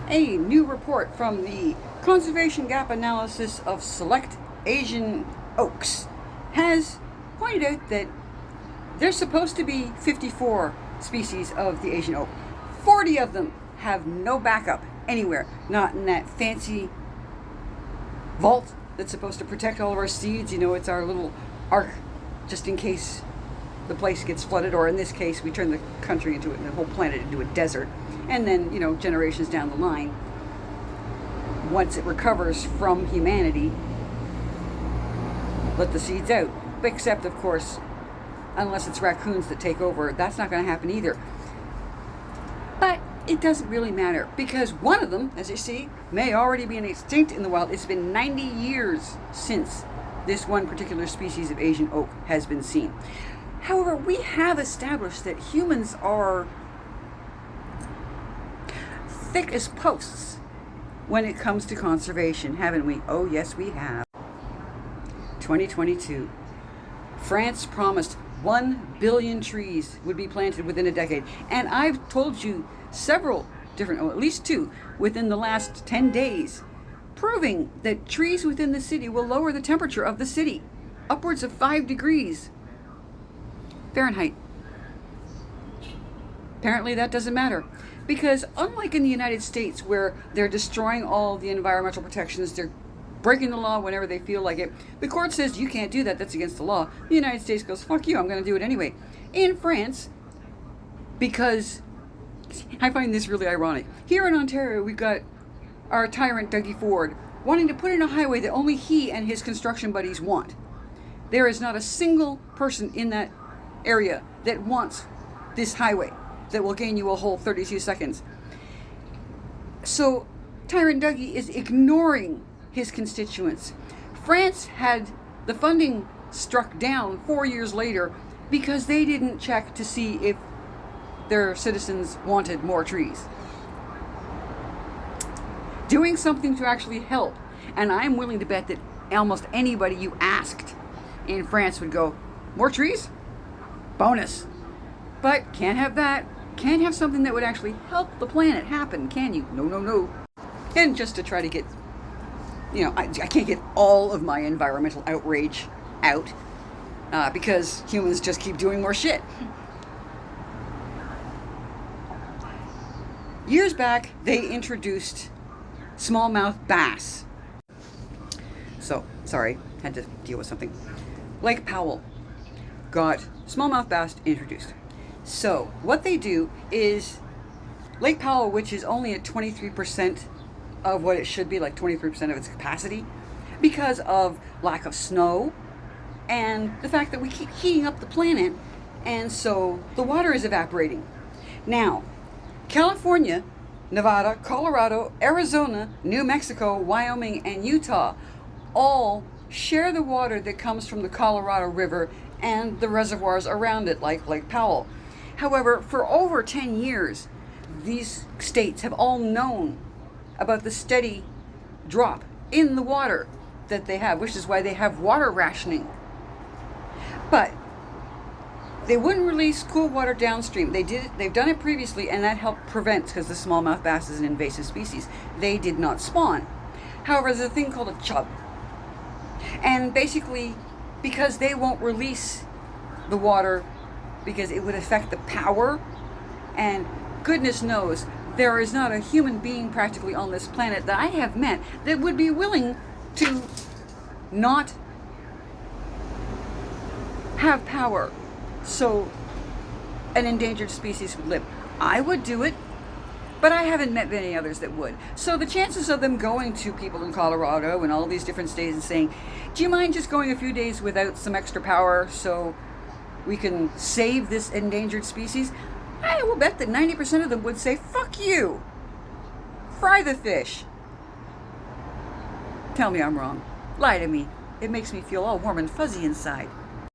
A new report from the Conservation Gap Analysis of Select Asian Oaks has pointed out that there's supposed to be 54 species of the Asian oak. 40 of them have no backup anywhere, not in that fancy vault that's supposed to protect all of our seeds. You know, it's our little ark just in case the place gets flooded, or in this case, we turn the country into the whole planet into a desert. And then, you know, generations down the line, once it recovers from humanity, let the seeds out. Except, of course, unless it's raccoons that take over, that's not going to happen either. But it doesn't really matter, because one of them, as you see, may already be extinct in the wild. It's been 90 years since this one particular species of Asian oak has been seen. However, we have established that humans are thick as posts when it comes to conservation, haven't we? Oh, yes, we have. 2022. France promised 1 billion trees would be planted within a decade. And I've told you several different, or at least two, within the last 10 days, proving that trees within the city will lower the temperature of the city upwards of 5 degrees Fahrenheit. Apparently that doesn't matter, because unlike in the United States, where they're destroying all the environmental protections, they're breaking the law whenever they feel like it, the court says you can't do that, that's against the law. The United States goes, fuck you, I'm going to do it anyway. In France, because I find this really ironic, here in Ontario we've got our tyrant Dougie Ford wanting to put in a highway that only he and his construction buddies want. There is not a single person in that area that wants this highway that will gain you a whole 32 seconds. So Tyrant Dougie is ignoring his constituents. France had the funding struck down 4 years later because they didn't check to see if their citizens wanted more trees. Doing something to actually help. And I'm willing to bet that almost anybody you asked in France would go, more trees? Bonus. But can't have that. Can't have something that would actually help the planet happen, can you? No, no, no. And just to try to get, you know, I can't get all of my environmental outrage out because humans just keep doing more shit. Years back, they introduced smallmouth bass. So, sorry, had to deal with something. Lake Powell got smallmouth bass introduced. So, what they do is, Lake Powell, which is only at 23% of what it should be, like 23% of its capacity, because of lack of snow and the fact that we keep heating up the planet, and so the water is evaporating. Now, California, Nevada, Colorado, Arizona, New Mexico, Wyoming, and Utah all share the water that comes from the Colorado River and the reservoirs around it, like Lake Powell. However, for over 10 years, these states have all known about the steady drop in the water that they have, which is why they have water rationing. But they wouldn't release cool water downstream. They've done it previously, and that helped prevent, because the smallmouth bass is an invasive species, they did not spawn. However, there's a thing called a chub. And basically, because they won't release the water because it would affect the power, and goodness knows there is not a human being practically on this planet that I have met that would be willing to not have power so an endangered species would live. I would do it, but I haven't met many others that would. So the chances of them going to people in Colorado and all these different states and saying, do you mind just going a few days without some extra power so we can save this endangered species? I will bet that 90% of them would say, fuck you. Fry the fish. Tell me I'm wrong. Lie to me. It makes me feel all warm and fuzzy inside.